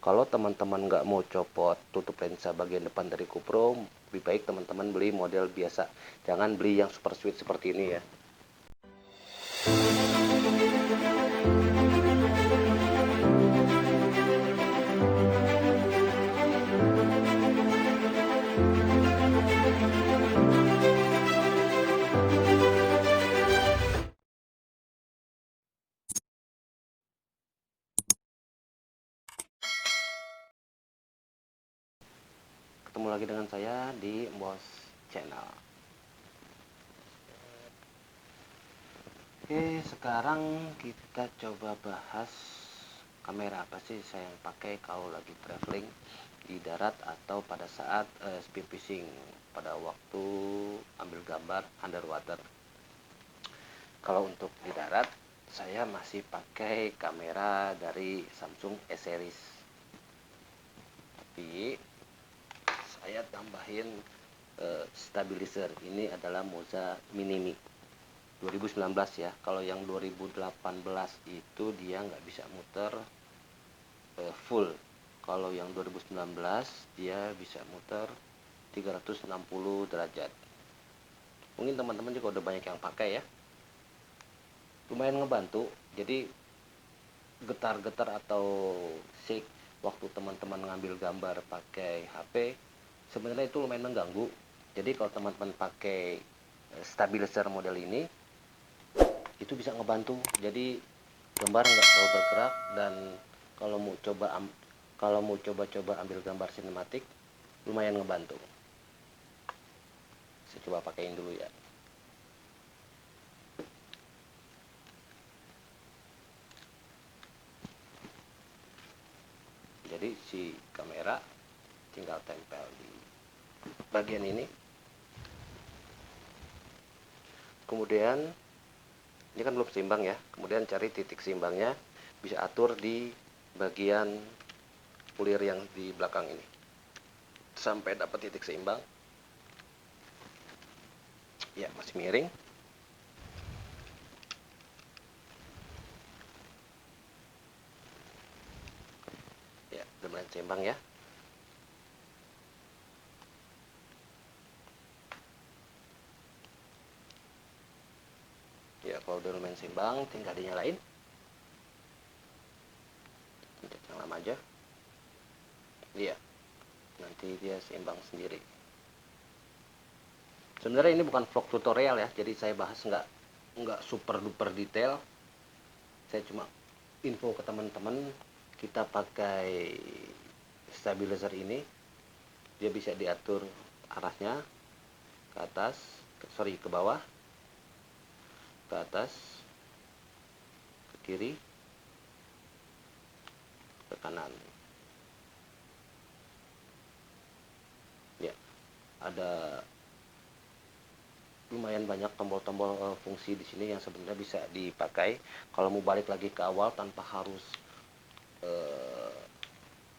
Kalau teman-teman nggak mau copot tutup lensa bagian depan dari GoPro, lebih baik teman-teman beli model biasa. Jangan beli yang super sweet seperti ini ya. Ketemu lagi dengan saya di Bos Channel. Oke, sekarang kita coba bahas kamera apa sih saya yang pakai kalau lagi traveling di darat atau pada saat speed fishing, pada waktu ambil gambar underwater. Kalau untuk di darat, saya masih pakai kamera dari Samsung S-Series. Tapi saya tambahin stabilizer. Ini adalah Moza Minimi 2019 ya. Kalau yang 2018 itu dia nggak bisa muter full. Kalau yang 2019 dia bisa muter 360 derajat. Mungkin teman-teman juga udah banyak yang pakai ya. Lumayan ngebantu. Jadi getar-getar atau shake waktu teman-teman ngambil gambar pakai HP sebenarnya itu lumayan mengganggu. Jadi kalau teman-teman pakai stabilizer model ini itu bisa ngebantu, jadi gambar nggak terlalu bergerak. Dan kalau mau coba ambil gambar sinematik lumayan ngebantu. Saya coba pakaiin dulu ya. Jadi si kamera tinggal tempel di bagian ini, kemudian ini kan belum seimbang ya, kemudian cari titik seimbangnya, bisa atur di bagian pulir yang di belakang ini sampai dapat titik seimbang. Ya, masih miring. Ya, udah mulai seimbang ya. Ya, kalau udah lumayan seimbang tinggal dinyalain. Pencet yang lama aja. Iya, nanti dia seimbang sendiri. Sebenarnya ini bukan vlog tutorial ya, jadi saya bahas nggak super duper detail. Saya cuma info ke teman-teman, kita pakai stabilizer ini dia bisa diatur arahnya ke atas, ke bawah, ke atas, ke kiri, ke kanan. Ya, ada lumayan banyak tombol-tombol fungsi di sini yang sebenarnya bisa dipakai kalau mau balik lagi ke awal tanpa harus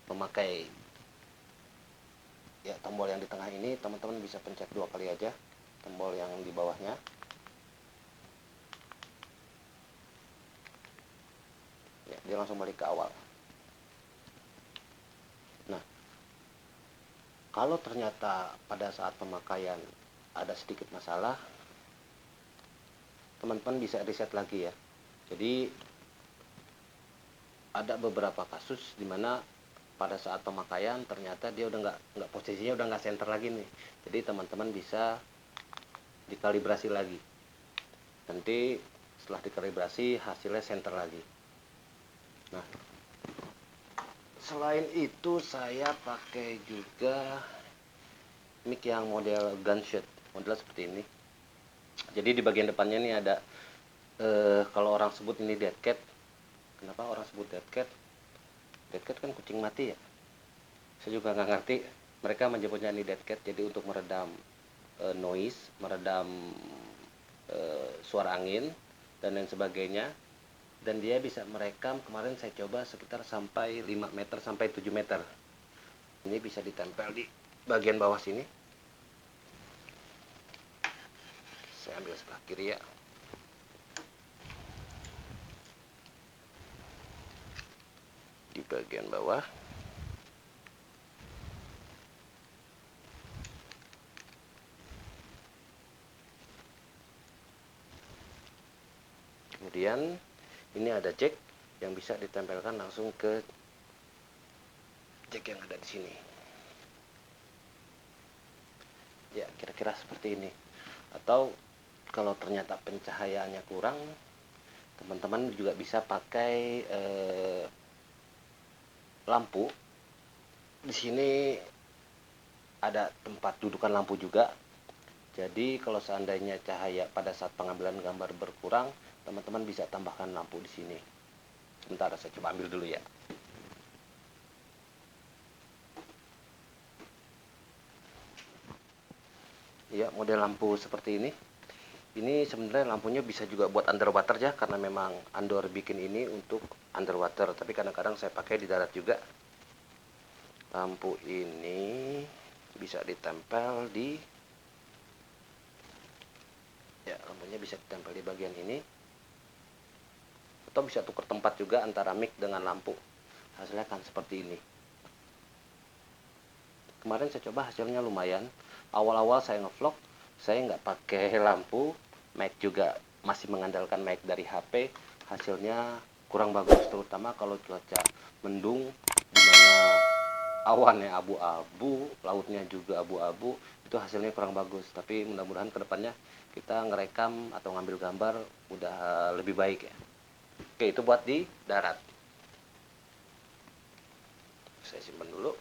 memakai ya tombol yang di tengah ini. Teman-teman bisa pencet 2 kali aja tombol yang di bawahnya. Ya, dia langsung balik ke awal. Nah, kalau ternyata pada saat pemakaian ada sedikit masalah, teman-teman bisa reset lagi ya. Jadi ada beberapa kasus di mana pada saat pemakaian ternyata dia udah nggak posisinya udah nggak center lagi nih. Jadi teman-teman bisa dikalibrasi lagi. Nanti setelah dikalibrasi hasilnya center lagi. Nah, selain itu saya pakai juga mic yang model gunshot, model seperti ini. Jadi di bagian depannya ini ada kalau orang sebut ini dead cat. Kenapa orang sebut dead cat? Dead cat kan kucing mati ya. Saya juga nggak ngerti. Mereka menyebutnya ini dead cat. Jadi untuk meredam noise, meredam suara angin dan lain sebagainya. Dan dia bisa merekam, kemarin saya coba sekitar sampai 5 meter sampai 7 meter. Ini bisa ditempel di bagian bawah sini. Saya ambil sebelah kiri ya. Di bagian bawah kemudian ini ada jack yang bisa ditempelkan langsung ke jack yang ada di sini. Ya, kira-kira seperti ini. Atau kalau ternyata pencahayaannya kurang, teman-teman juga bisa pakai lampu. Di sini ada tempat dudukan lampu juga. Jadi kalau seandainya cahaya pada saat pengambilan gambar berkurang, teman-teman bisa tambahkan lampu di sini. Sebentar, saya coba ambil dulu ya. Ya, model lampu seperti ini. Ini sebenarnya lampunya bisa juga buat underwater ya, karena memang Andor bikin ini untuk underwater. Tapi kadang-kadang saya pakai di darat juga. Lampu ini bisa ditempel di, ya, lampunya bisa ditempel di bagian ini, atau bisa tukar tempat juga antara mic dengan lampu. Hasilnya kan seperti ini. Kemarin saya coba, hasilnya lumayan. Awal-awal saya ngevlog, saya nggak pakai lampu, mic juga masih mengandalkan mic dari HP. Hasilnya kurang bagus, terutama kalau cuaca mendung, dimana awannya abu-abu, lautnya juga abu-abu, itu hasilnya kurang bagus. Tapi mudah-mudahan kedepannya kita ngerekam atau ngambil gambar udah lebih baik ya. Oke, itu buat di darat. Saya simpan dulu.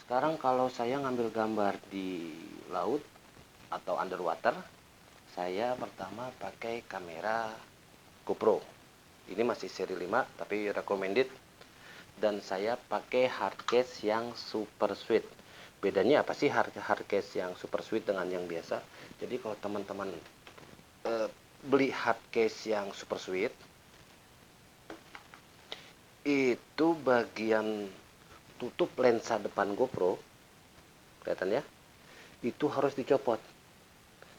Sekarang kalau saya ngambil gambar di laut atau underwater, saya pertama pakai kamera GoPro. Ini masih seri 5 tapi recommended, dan saya pakai hard case yang super sweet. Bedanya apa sih hard case yang super sweet dengan yang biasa? Jadi kalau teman-teman beli hard case yang super sweet, itu bagian tutup lensa depan GoPro, kelihatan ya, itu harus dicopot.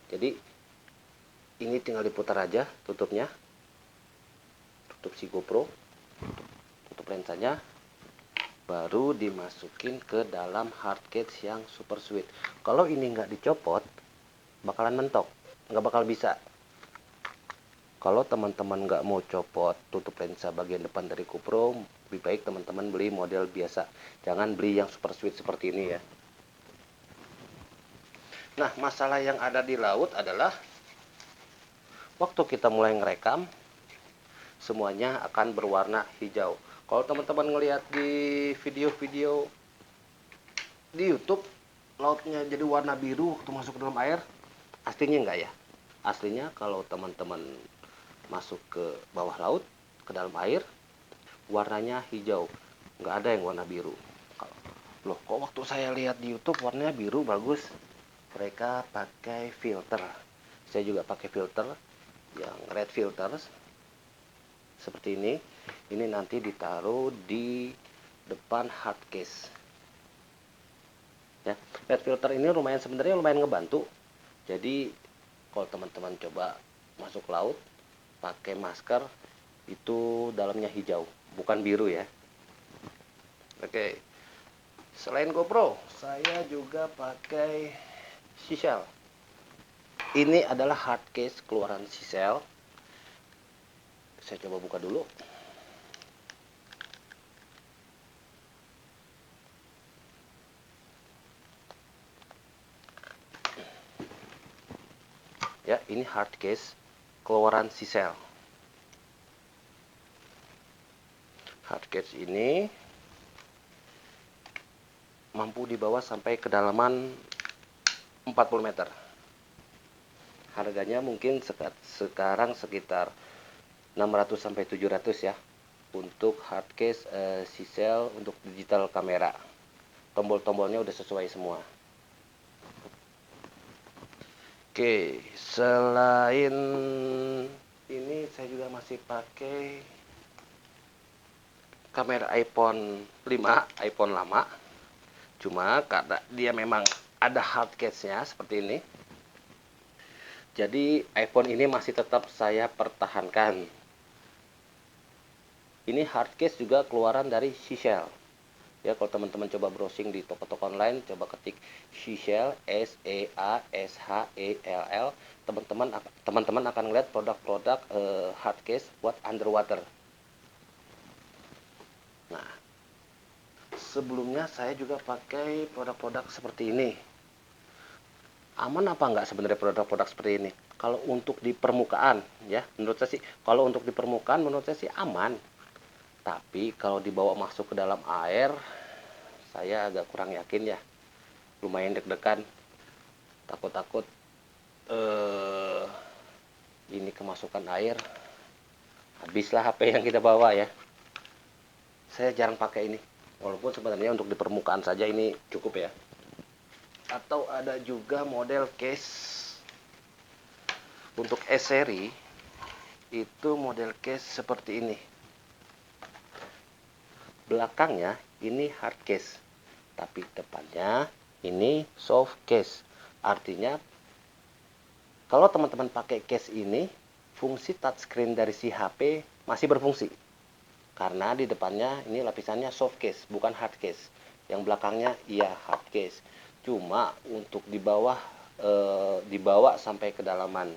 Jadi ini tinggal diputar aja tutupnya, tutup si GoPro, tutup lensanya, baru dimasukin ke dalam hard case yang super sweet. Kalau ini nggak dicopot, bakalan mentok, nggak bakal bisa. Kalau teman-teman nggak mau copot tutup lensa bagian depan dari GoPro, lebih baik teman-teman beli model biasa, jangan beli yang super sweet seperti ini ya. Nah, masalah yang ada di laut adalah waktu kita mulai ngerekam, semuanya akan berwarna hijau. Kalau teman-teman ngelihat di video-video di YouTube, lautnya jadi warna biru waktu masuk ke dalam air, aslinya enggak ya. Aslinya kalau teman-teman masuk ke bawah laut, ke dalam air, warnanya hijau, nggak ada yang warna biru. Loh, kok waktu saya lihat di YouTube warnanya biru bagus? Mereka pakai filter. Saya juga pakai filter yang red filters seperti ini. Ini nanti ditaruh di depan hard case ya. Red filter ini sebenarnya lumayan ngebantu. Jadi kalau teman-teman coba masuk laut pakai masker, itu dalamnya hijau, bukan biru ya. Oke, selain GoPro saya juga pakai Seashell. Ini adalah hard case keluaran Seashell. Saya coba buka dulu. Ya, ini hard case keluaran Seashell. Hard case ini mampu dibawa sampai kedalaman 40 meter. Harganya mungkin sekarang sekitar 600 sampai 700 ya untuk hard case Seashell untuk digital kamera. Tombol-tombolnya udah sesuai semua. Oke, selain ini saya juga masih pakai kamera iPhone 5, iPhone lama. Cuma karena dia memang ada hard case-nya seperti ini, jadi iPhone ini masih tetap saya pertahankan. Ini hard case juga keluaran dari Seashell. Ya, kalau teman-teman coba browsing di toko-toko online, coba ketik Seashell, Seashell, teman-teman akan lihat produk-produk hard case buat underwater. Nah, sebelumnya saya juga pakai produk-produk seperti ini. Aman apa enggak sebenarnya produk-produk seperti ini? Kalau untuk di permukaan, ya, menurut saya sih, kalau untuk di permukaan menurut saya sih aman. Tapi kalau dibawa masuk ke dalam air, saya agak kurang yakin ya. Lumayan deg-degan. Takut-takut ini kemasukan air, habislah HP yang kita bawa ya. Saya jarang pakai ini. Walaupun sebenarnya untuk di permukaan saja ini cukup ya. Atau ada juga model case untuk S seri, itu model case seperti ini. Belakangnya ini hard case, tapi depannya ini soft case. Artinya kalau teman-teman pakai case ini, fungsi touchscreen dari si HP masih berfungsi. Karena di depannya ini lapisannya soft case, bukan hard case. Yang belakangnya iya hard case. Cuma untuk dibawa sampai kedalaman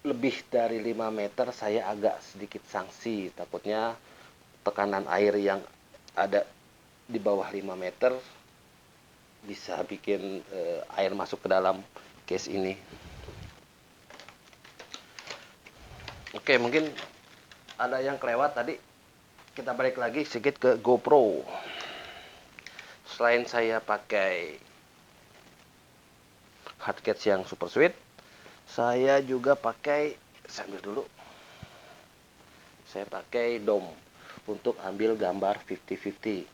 lebih dari 5 meter saya agak sedikit sanksi. Takutnya tekanan air yang ada di bawah 5 meter bisa bikin air masuk ke dalam case ini. Oke, mungkin ada yang kelewat tadi. Kita balik lagi sedikit ke GoPro. Selain saya pakai hardcase yang super sweet, saya juga pakai, sambil dulu, saya pakai dom untuk ambil gambar 50-50.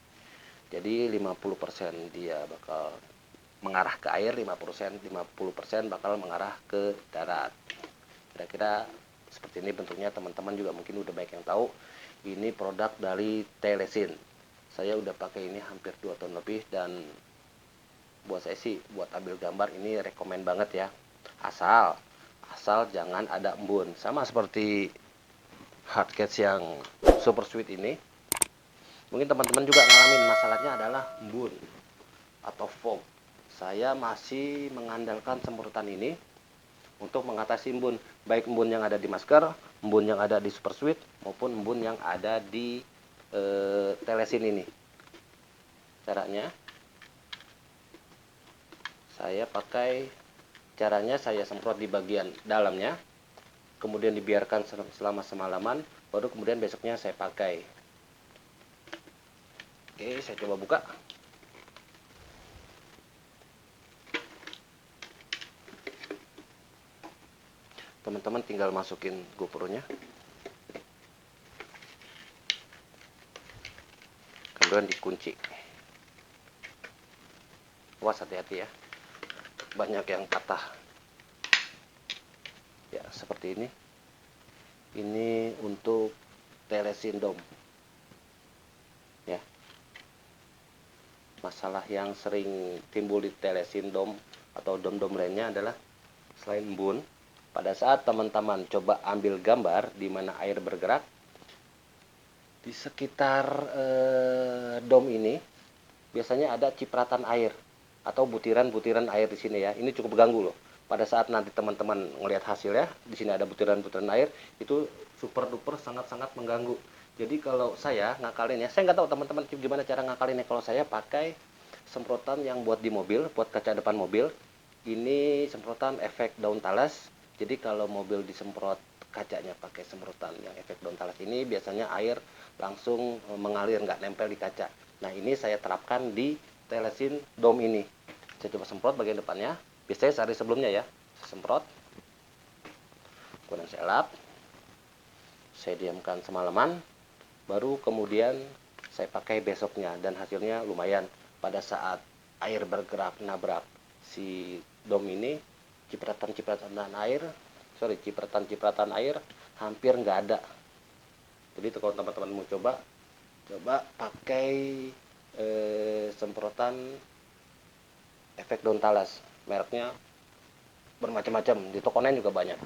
Jadi 50% dia bakal mengarah ke air, 50% bakal mengarah ke darat. Kira-kira seperti ini bentuknya, teman-teman juga mungkin udah banyak yang tahu. Ini produk dari Telesin. Saya udah pakai ini hampir 2 tahun lebih, dan buat saya sih buat ambil gambar ini rekomen banget ya. Asal jangan ada embun. Sama seperti hardcase yang super sweet ini. Mungkin teman-teman juga ngalamin masalahnya adalah embun atau fog. Saya masih mengandalkan semprotan ini untuk mengatasi embun, baik embun yang ada di masker, embun yang ada di super sweet, maupun embun yang ada di Telesin ini. Caranya saya semprot di bagian dalamnya, kemudian dibiarkan selama semalaman, baru kemudian besoknya saya pakai. Oke, saya coba buka. Teman-teman tinggal masukin GoPro-nya, kemudian dikunci. Awas, hati-hati ya, banyak yang patah ya. Seperti ini untuk Telesin dom ya. Masalah yang sering timbul di Telesin dom atau dom-dom lainnya adalah selain embun, pada saat teman-teman coba ambil gambar di mana air bergerak di sekitar dom ini, biasanya ada cipratan air atau butiran-butiran air di sini ya. Ini cukup ganggu loh. Pada saat nanti teman-teman ngelihat hasilnya, di sini ada butiran-butiran air, itu super duper sangat-sangat mengganggu. Jadi kalau saya ngakalin ya, saya nggak tahu teman-teman gimana cara ngakalinnya. Kalau saya pakai semprotan yang buat di mobil, buat kaca depan mobil. Ini semprotan efek daun talas. Jadi kalau mobil disemprot kacanya pakai semprotan yang efek daun talas ini, biasanya air langsung mengalir, nggak nempel di kaca. Nah, ini saya terapkan di Telesin dom ini. Saya coba semprot bagian depannya. Biasanya sehari sebelumnya ya, saya semprot, kemudian saya lap, saya diamkan semalaman, baru kemudian saya pakai besoknya, dan hasilnya lumayan. Pada saat air bergerak nabrak si dom ini, cipratan-cipratan air hampir nggak ada. Jadi kalau teman-teman mau coba pakai semprotan efek daun talas. Mereknya bermacam-macam, di toko online juga banyak.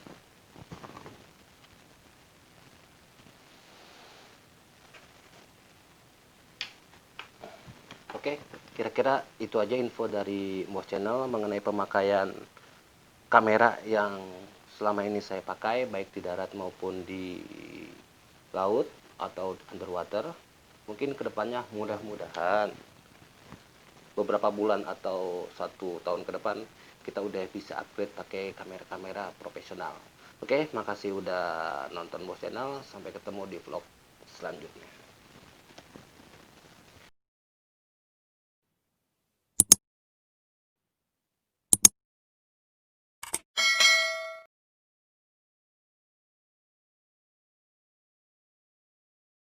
Oke, kira-kira itu aja info dari Mos Channel mengenai pemakaian kamera yang selama ini saya pakai baik di darat maupun di laut atau underwater. Mungkin kedepannya mudah-mudahan beberapa bulan atau 1 tahun ke depan kita udah bisa upgrade pakai kamera-kamera profesional. Oke, makasih udah nonton Mos Channel. Sampai ketemu di vlog selanjutnya.